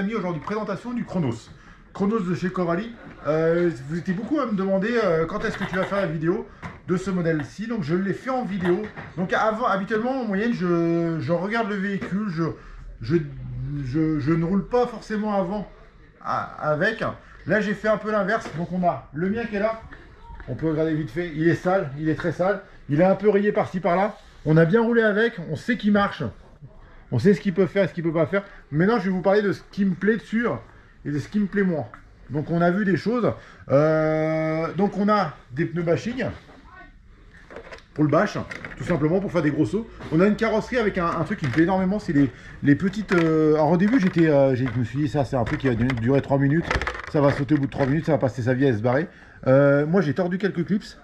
amis, aujourd'hui présentation du Chronos. Chronos de chez Covali. Vous étiez beaucoup à me demander quand est-ce que tu vas faire la vidéo de ce modèle-ci. Donc je l'ai fait en vidéo. Donc habituellement en moyenne je regarde le véhicule, je ne roule pas forcément avant avec. Là j'ai fait un peu l'inverse. Donc on a le mien qui est là. On peut regarder vite fait. Il est sale, il est très sale. Il est un peu rayé par-ci par-là. On a bien roulé avec, on sait qu'il marche. On sait ce qu'il peut faire et ce qu'il peut pas faire. Maintenant, je vais vous parler de ce qui me plaît dessus et de ce qui me plaît moins. Donc, on a vu des choses. Donc, on a des pneus bashing pour le bash, tout simplement pour faire des gros sauts. On a une carrosserie avec un truc qui me plaît énormément, c'est les petites... Alors, au début, je me suis dit, ça, c'est un truc qui va durer 3 minutes. Ça va sauter au bout de 3 minutes, ça va passer sa vie à se barrer. Moi, j'ai tordu quelques clips.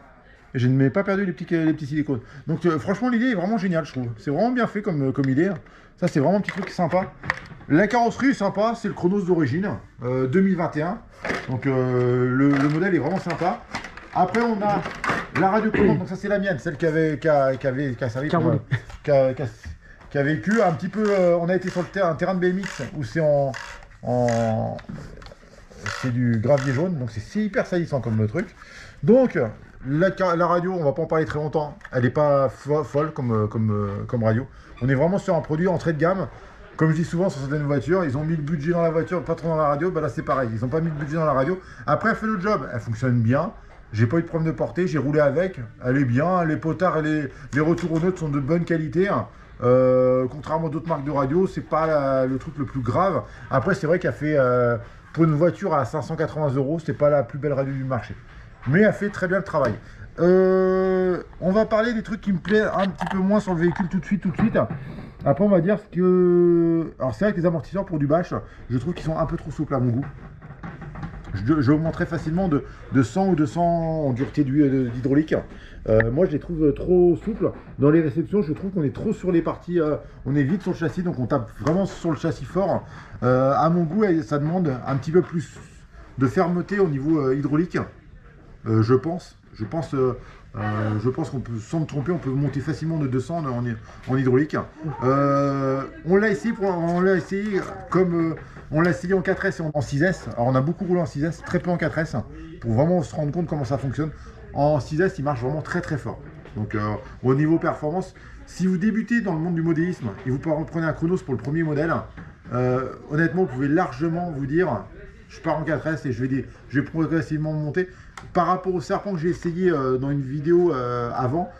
Et je ne m'ai pas perdu les petits silicones. Donc franchement l'idée est vraiment géniale, je trouve. C'est vraiment bien fait comme idée. Ça c'est vraiment un petit truc sympa. La carrosserie est sympa, c'est le Chronos d'origine, 2021. Donc le modèle est vraiment sympa. Après on a la radiocommande, donc ça c'est la mienne, celle qui a vécu un petit peu. On a été sur un terrain de BMX où c'est c'est du gravier jaune, donc c'est hyper salissant comme truc. Donc la radio, on va pas en parler très longtemps, elle n'est pas folle comme radio. On est vraiment sur un produit entrée de gamme. Comme je dis souvent sur certaines voitures, ils ont mis le budget dans la voiture, pas trop dans la radio. Bah là c'est pareil, ils n'ont pas mis le budget dans la radio. Après elle fait le job, elle fonctionne bien. J'ai pas eu de problème de portée, j'ai roulé avec, elle est bien. Les potards et les retours aux notes sont de bonne qualité. Contrairement à d'autres marques de radio, c'est pas le truc le plus grave. Après c'est vrai qu'elle fait, pour une voiture à 580 €, c'est pas la plus belle radio du marché. Mais elle fait très bien le travail. On va parler des trucs qui me plaisent un petit peu moins sur le véhicule tout de suite. Après on va dire ce que... Alors c'est vrai que les amortisseurs pour du bash, je trouve qu'ils sont un peu trop souples à mon goût. Je augmenterais facilement de 100 ou 200 en dureté d'hydraulique. Moi je les trouve trop souples. Dans les réceptions je trouve qu'on est trop sur les parties, on est vite sur le châssis, donc on tape vraiment sur le châssis fort. À mon goût ça demande un petit peu plus de fermeté au niveau hydraulique. Je pense qu'on peut, sans me tromper, on peut monter facilement de 200 en hydraulique. On l'a essayé comme on l'a essayé en 4S et en 6S. Alors on a beaucoup roulé en 6S, très peu en 4S, pour vraiment se rendre compte comment ça fonctionne. En 6S, il marche vraiment très très fort. Donc au niveau performance, si vous débutez dans le monde du modélisme et vous prenez un Chronos pour le premier modèle, honnêtement, vous pouvez largement vous dire, je pars en 4S et je vais progressivement monter. Par rapport au serpent que j'ai essayé dans une vidéo avant,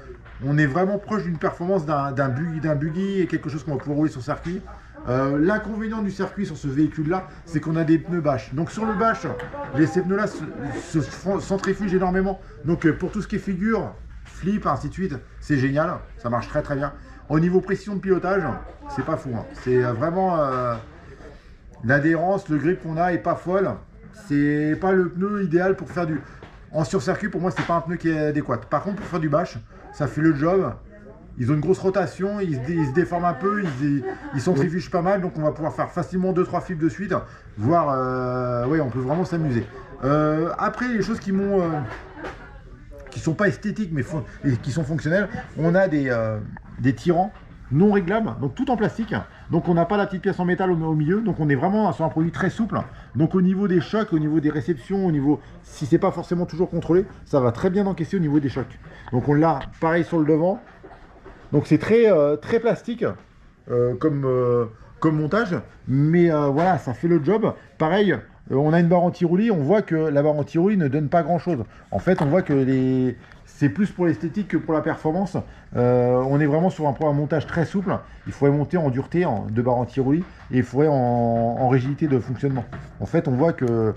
on est vraiment proche d'une performance d'un buggy et quelque chose qu'on va pouvoir rouler sur circuit. L'inconvénient du circuit sur ce véhicule-là, c'est qu'on a des pneus bâches. Donc sur le bâche, ces pneus-là se centrifugent énormément. Donc pour tout ce qui est figure, flip, ainsi de suite, c'est génial. Ça marche très très bien. Au niveau précision de pilotage, c'est pas fou. Hein. C'est vraiment... l'adhérence, le grip qu'on a est pas folle. C'est pas le pneu idéal pour faire du... En sur-circuit, pour moi, c'est pas un pneu qui est adéquat. Par contre, pour faire du bash, ça fait le job. Ils ont une grosse rotation, ils se déforment un peu, ils centrifugent pas mal. Donc, on va pouvoir faire facilement 2-3 flips de suite. Voire, oui, on peut vraiment s'amuser. Après, les choses qui sont pas esthétiques, mais qui sont fonctionnelles, on a des tirants non réglables, donc tout en plastique. Donc on n'a pas la petite pièce en métal au milieu, donc on est vraiment sur un produit très souple. Donc au niveau des chocs, au niveau des réceptions, si c'est pas forcément toujours contrôlé, ça va très bien encaisser au niveau des chocs. Donc on l'a pareil sur le devant. Donc c'est très plastique comme montage, mais voilà, ça fait le job. Pareil, on a une barre anti-roulis, on voit que la barre anti-roulis ne donne pas grand chose. En fait, on voit que c'est plus pour l'esthétique que pour la performance. On est vraiment sur un montage très souple. Il faudrait monter en dureté de barre anti-roulis et il faudrait en rigidité de fonctionnement. En fait, on voit que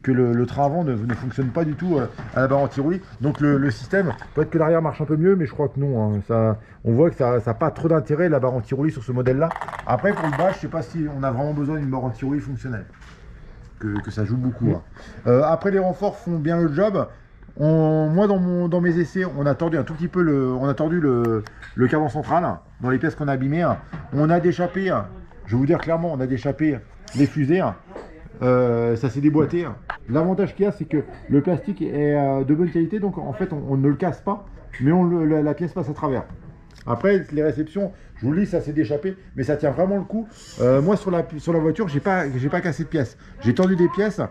le train avant ne fonctionne pas du tout à la barre anti-roulis. Donc le système, peut-être que l'arrière marche un peu mieux, mais je crois que non. Hein. On voit que ça n'a pas trop d'intérêt, la barre anti-roulis sur ce modèle-là. Après, pour le bas, je ne sais pas si on a vraiment besoin d'une barre anti-roulis fonctionnelle. Que ça joue beaucoup. Hein. Après, les renforts font bien le job. Moi, dans mes essais, on a tordu un tout petit peu le cadran central dans les pièces qu'on a abîmées. On a déchappé, je vais vous dire clairement, on a déchappé les fusées. Ça s'est déboîté. L'avantage qu'il y a, c'est que le plastique est de bonne qualité, donc en fait, on ne le casse pas, mais la pièce passe à travers. Après, les réceptions, je vous le dis, ça s'est déchappé, mais ça tient vraiment le coup. Moi, sur la voiture, j'ai pas cassé de pièces. J'ai tendu des pièces.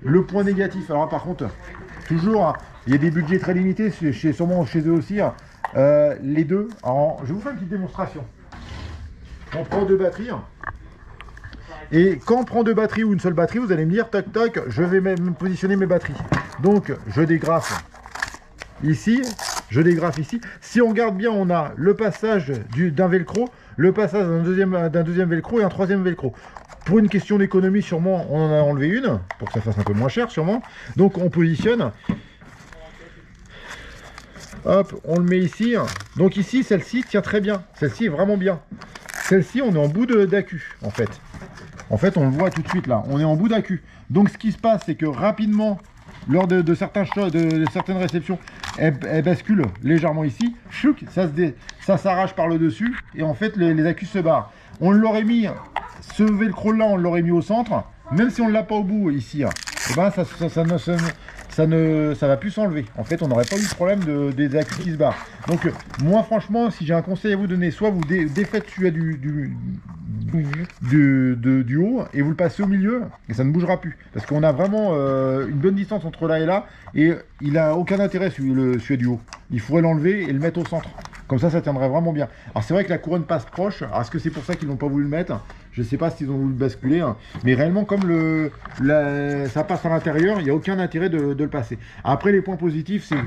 Le point négatif, alors par contre, toujours, hein, il y a des budgets très limités, sûrement chez eux aussi. Hein. Les deux, alors, je vais vous faire une petite démonstration. On prend 2 batteries. Et quand on prend 2 batteries ou une seule batterie, vous allez me dire, tac, tac, je vais même positionner mes batteries. Donc, je dégrafe ici, je dégrafe ici. Si on regarde bien, on a le passage d'un velcro, le passage d'un deuxième velcro et un troisième velcro. Pour une question d'économie, sûrement, on en a enlevé une, pour que ça fasse un peu moins cher, sûrement. Donc, on positionne. Hop, on le met ici. Donc ici, celle-ci tient très bien. Celle-ci est vraiment bien. Celle-ci, on est en bout d'accu, en fait. En fait, on le voit tout de suite là, on est en bout d'accu. Donc ce qui se passe, c'est que rapidement, lors de certaines réceptions, elle bascule légèrement ici. Chouc, ça s'arrache par le dessus et en fait les accus se barrent. On l'aurait mis, ce velcro là, on l'aurait mis au centre, même si on ne l'a pas au bout ici, et ben ça va plus s'enlever. En fait, on n'aurait pas eu de problème des accus qui se barrent. Donc moi franchement, si j'ai un conseil à vous donner, soit vous défaites celui du haut et vous le passez au milieu et ça ne bougera plus parce qu'on a vraiment une bonne distance entre là et là et il a aucun intérêt celui du haut. Il faudrait l'enlever et le mettre au centre, comme ça tiendrait vraiment bien. Alors c'est vrai que la couronne passe proche. Alors est-ce que c'est pour ça qu'ils n'ont pas voulu le mettre? Je sais pas s'ils ont voulu le basculer, hein. Mais réellement comme ça passe à l'intérieur, il n'y a aucun intérêt de le passer. Après les points positifs, c'est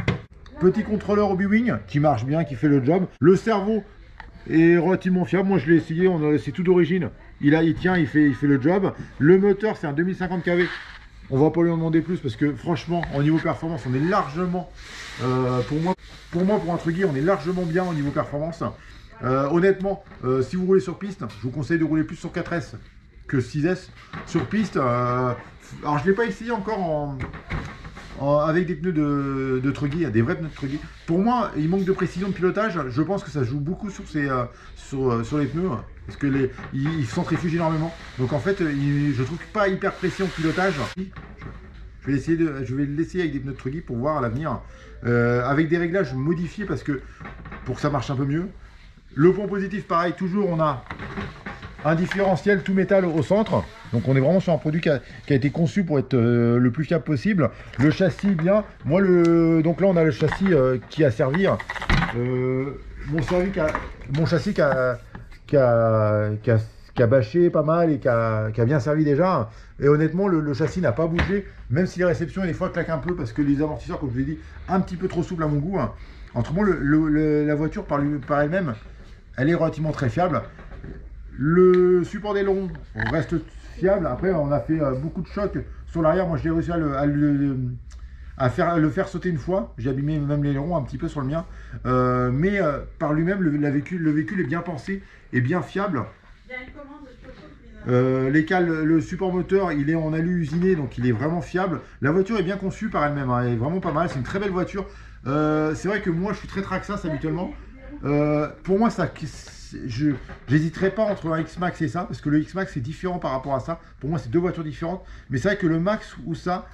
petit contrôleur Obi-Wing qui marche bien, qui fait le job. Le cerveau est relativement fiable. Moi je l'ai essayé, c'est tout d'origine. Il tient, il fait le job. Le moteur c'est un 2050 kV. On va pas lui en demander plus parce que franchement, au niveau performance, on est largement, pour un Truggy, on est largement bien au niveau performance. Honnêtement, si vous roulez sur piste, je vous conseille de rouler plus sur 4S que 6S. Sur piste, alors je l'ai pas essayé encore avec des pneus de Truggy, des vrais pneus de Truggy. Pour moi, il manque de précision de pilotage. Je pense que ça joue beaucoup sur les pneus, parce que ils centrifugent énormément. Donc en fait, je trouve pas hyper précis en pilotage. Je vais l'essayer avec des pneus de Truggy pour voir à l'avenir, avec des réglages modifiés pour que ça marche un peu mieux. Le point positif, pareil, toujours, on a un différentiel tout métal au centre. Donc on est vraiment sur un produit qui a été conçu pour être le plus fiable possible. Le châssis bien. Moi donc là on a le châssis qui a servi. Mon châssis qui a bâché pas mal et qui a bien servi déjà. Et honnêtement le châssis n'a pas bougé. Même si les réceptions des fois claquent un peu parce que les amortisseurs, comme je vous l'ai dit, un petit peu trop souples à mon goût. Autrement la voiture par elle-même, elle est relativement très fiable. Le support d'aileron reste fiable. Après, on a fait beaucoup de chocs sur l'arrière. Moi, j'ai réussi à le faire sauter une fois. J'ai abîmé même l'aileron un petit peu sur le mien. Mais par lui-même, le véhicule est bien pensé et bien fiable. Il y a une commande les cales, le support moteur, il est en alu usiné, donc il est vraiment fiable. La voiture est bien conçue par elle-même, hein, elle est vraiment pas mal. C'est une très belle voiture. C'est vrai que moi, je suis très Traxxas habituellement. Pour moi, j'hésiterais pas entre un X-Max et ça, parce que le X-Max c'est différent par rapport à ça. Pour moi, c'est deux voitures différentes. Mais c'est vrai que le Max ou ça,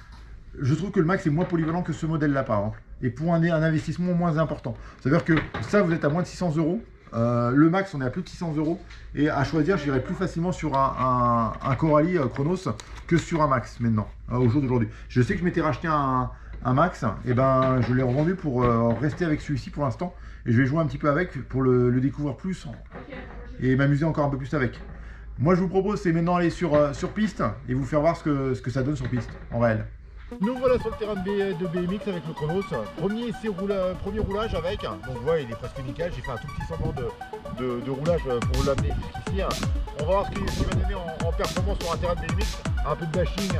je trouve que le Max est moins polyvalent que ce modèle-là, par exemple. Et pour un investissement moins important. C'est-à-dire que ça, vous êtes à moins de 600 €. Le Max, on est à plus de 600 €. Et à choisir, j'irais plus facilement sur un Coralie Chronos que sur un Max maintenant, au jour d'aujourd'hui. Je sais que je m'étais racheté un Max, et ben je l'ai revendu pour rester avec celui-ci pour l'instant. Et je vais jouer un petit peu avec pour le découvrir plus et m'amuser encore un peu plus avec. Moi, je vous propose, c'est maintenant aller sur piste et vous faire voir ce que ça donne sur piste en réel. Nous voilà sur le terrain de BMX avec le Chronos. Premier roulage avec. Donc vous voyez, il est presque nickel. J'ai fait un tout petit semblant de roulage pour l'amener jusqu'ici. On va voir ce qu'il va donner en performance sur un terrain de BMX. Un peu de bashing.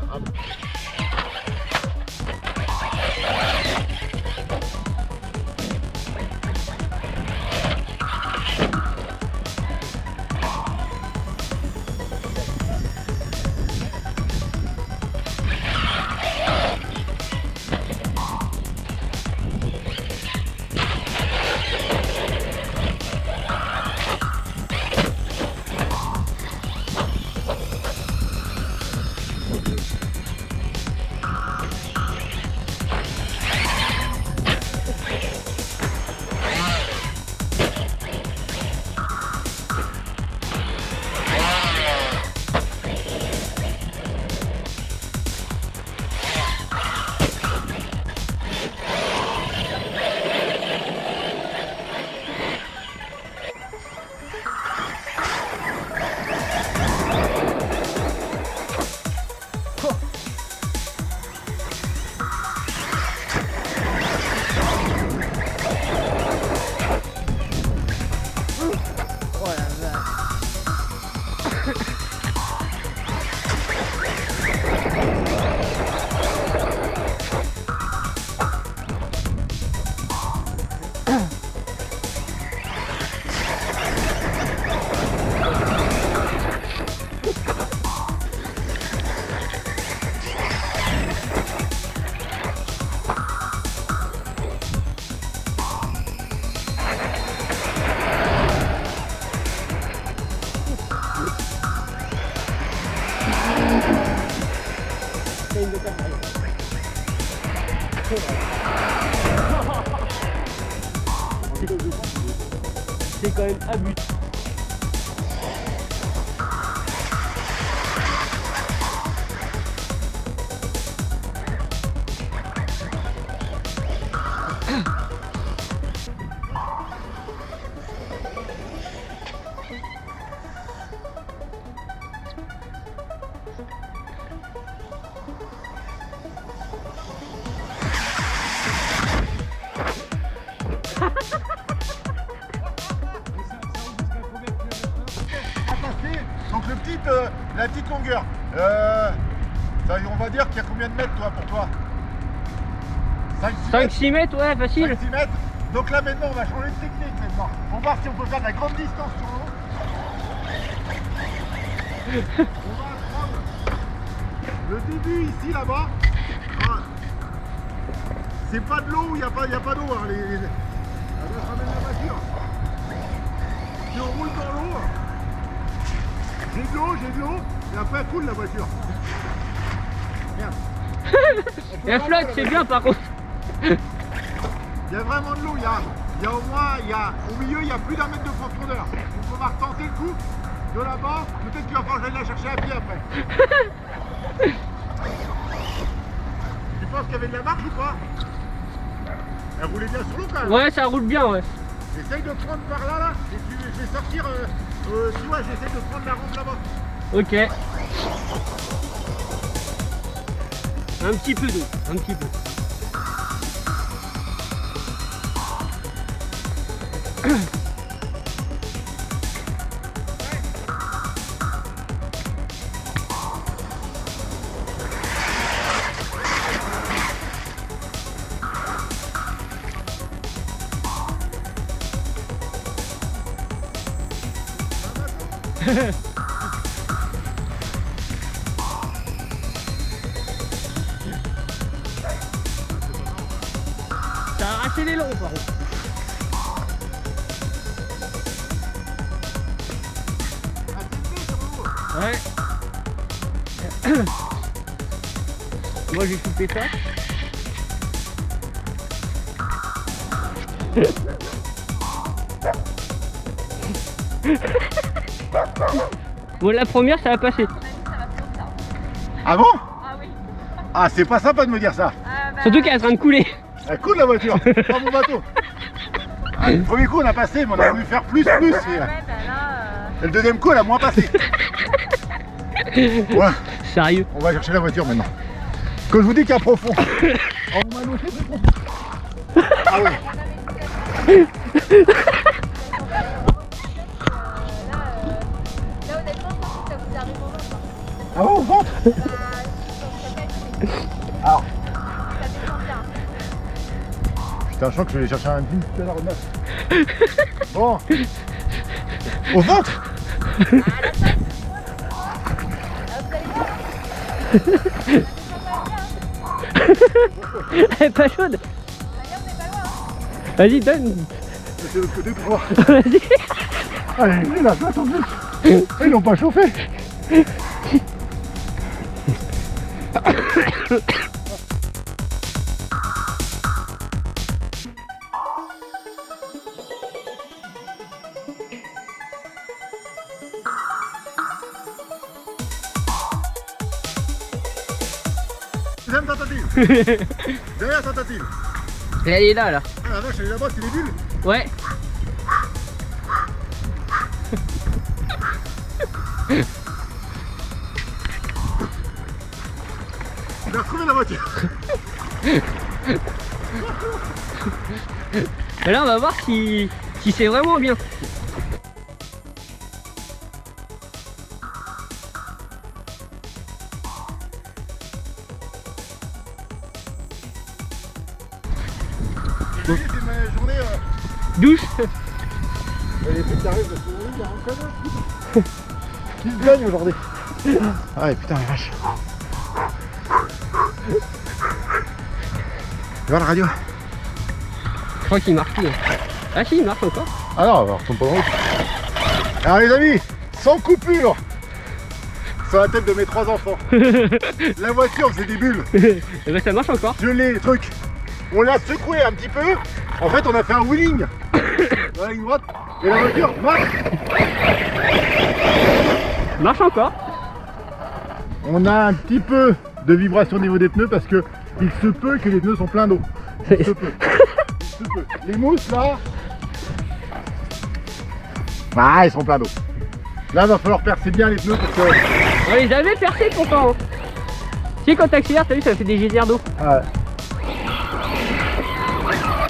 à but. Donc la petite longueur, ça, on va dire qu'il y a combien de mètres toi pour toi? 5-6 mètres, ouais, facile. 5-6 mètres. Donc là maintenant on va changer de technique maintenant. On va voir si on peut faire de la grande distance sur l'eau. On va prendre le début ici là-bas. Ah. C'est pas de l'eau où il n'y a pas d'eau. Hein, on va ramener la voiture. Si on roule dans l'eau, j'ai de l'eau, et après elle coule la voiture. Merde. La flotte, c'est bien par contre. Il y a vraiment de l'eau, il y a au moins, au milieu, il y a plus d'1 mètre de profondeur. Donc on va retenter le coup de là-bas. Peut-être qu'il va falloir que j'aille la chercher à pied après. Tu penses qu'il y avait de la marche ou pas? Elle roulait bien sur l'eau quand même. Ouais, ça roule bien, ouais. Essaye de prendre par là, et je vais sortir, tu vois, j'essaie de prendre la rampe là-bas. Ok. Un petit peu d'eau, un petit peu. Ça a arraché les longs par contre. Ouais. Moi j'ai coupé ça. Bon, la première ça va passer. Ah bon? Ah oui. Ah, c'est pas sympa de me dire ça. Surtout qu'elle est en train de couler. Elle coule la voiture, pas mon bateau. Ah, le premier coup on a passé, mais on a voulu faire plus. Ouais, Et, bah là, et le deuxième coup elle a moins passé. Ouais, Sérieux. on va chercher la voiture maintenant. Quand je vous dis qu'il y a profond. Oh, on m'a annoncé très profond. Ah ouais. là, honnêtement, je pense que ça vous arrive au ventre. Ah bon, au ventre? Bah, ça pète, mais Alors, ça descend bien. putain, je sens que je vais aller chercher un jean tout à l'heure, neuf. Bon. Au ventre? Ah, la face. Ah, vous allez voir. Ça descend pas bien. Elle est pas chaude. D'ailleurs, on n'est pas loin. Hein. Vas-y, donne. C'est le côté pour voir. Vas-y. Allez, il a place en plus. Ils l'ont pas chauffé. Deuxième tentative. Dernière tentative. Elle est là, là. Ah la vache, elle est là-bas, c'est les bulles. Ouais. Il a retrouvé la voiture. Et là, on va voir si c'est vraiment bien. C'est ma journée. Douche. Les trucs qui arrivent de ce il y a un connard qui se gagne aujourd'hui. Ah ouais, putain, la vache. Tu vois la radio? Je crois qu'il marche plus. Hein. Ah si, il marche encore. Ah non, on retombe pas en route. Alors les amis, sans coupure sur la tête de mes 3 enfants. La voiture faisait des bulles. Et ben ça marche encore. Je l'ai, les trucs. on l'a secoué un petit peu. En fait, on a fait un wheeling dans la ligne droite et la voiture marche. Marche encore. On a un petit peu de vibration au niveau des pneus parce que il se peut que les pneus sont pleins d'eau. Il se peut. Il se peut. Les mousses là, ils sont pleins d'eau. Là, il va falloir percer bien les pneus parce que. On les avait percés pourtant. Hein. Tu sais, quand t'accélères, t'as vu, ça fait des geysers d'eau. Ouais.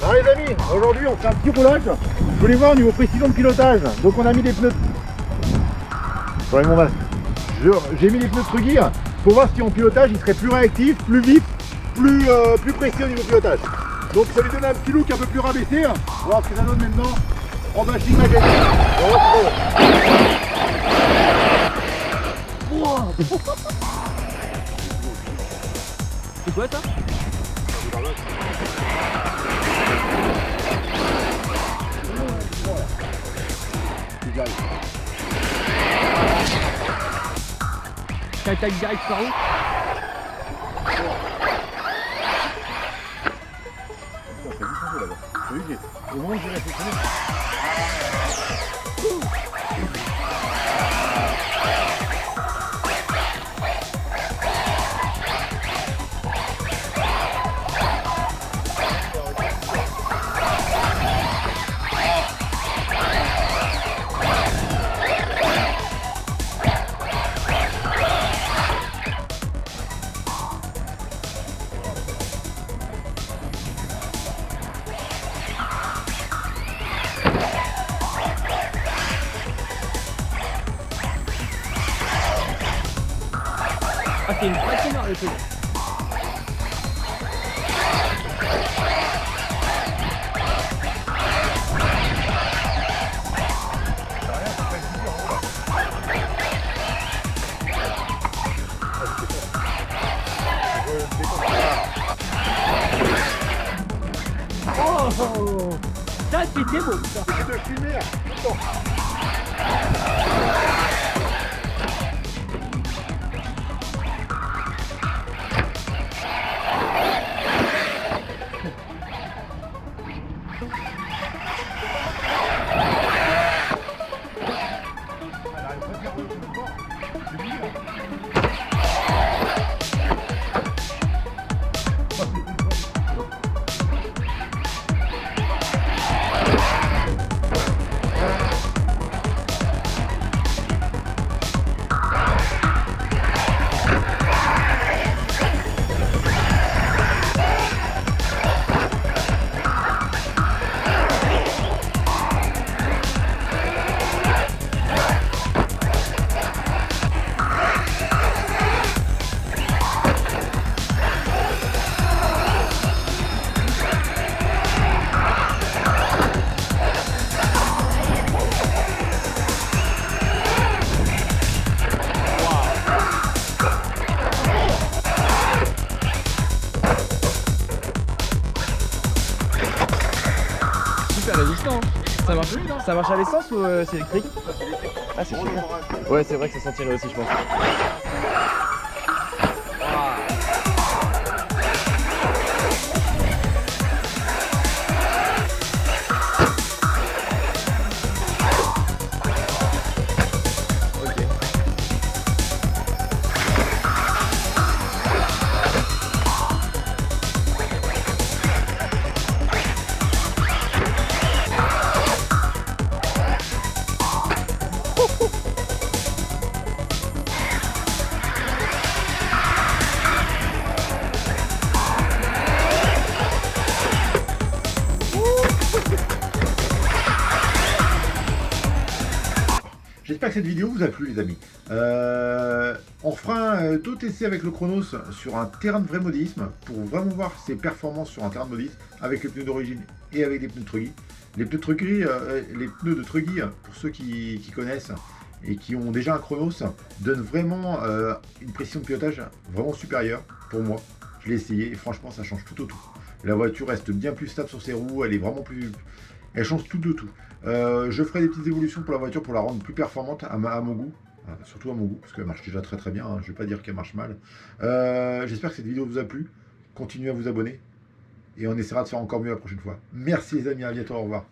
Alors les amis, aujourd'hui on fait un petit roulage. Je voulais voir au niveau précision de pilotage. Donc on a mis des pneus. Sur mon masque. J'ai mis les pneus Truggy pour voir si en pilotage il serait plus réactif, plus vite, plus précis au niveau pilotage. Donc ça lui donne un petit look un peu plus rabaissé. On va voir ce que ça donne maintenant en bashing magazine. C'est quoi ça? T'attaques direct par où? Au moment où j'ai réfléchi. Ah, c'est une patinoire le truc. Oh, ça c'était beau. C'est de filmer tout le temps. Super résistant. Ça marche à l'essence ou c'est électrique? Ah c'est super. Ouais c'est vrai que ça sentirait aussi je pense. J'espère que cette vidéo vous a plu les amis. On refera un tout essai avec le Chronos sur un terrain de vrai modélisme pour vraiment voir ses performances sur un terrain de modélisme avec les pneus d'origine et avec des pneus Truggy. Les pneus de Truggy, pour ceux qui connaissent et qui ont déjà un Chronos, donnent vraiment une précision de pilotage vraiment supérieure pour moi. Je l'ai essayé et franchement ça change tout au tout. La voiture reste bien plus stable sur ses roues, elle est vraiment plus... Elle change tout de tout. Je ferai des petites évolutions pour la voiture pour la rendre plus performante à mon goût. Surtout à mon goût, parce qu'elle marche déjà très bien. Hein. Je ne vais pas dire qu'elle marche mal. J'espère que cette vidéo vous a plu. Continuez à vous abonner. Et on essaiera de faire encore mieux la prochaine fois. Merci les amis, à bientôt, au revoir.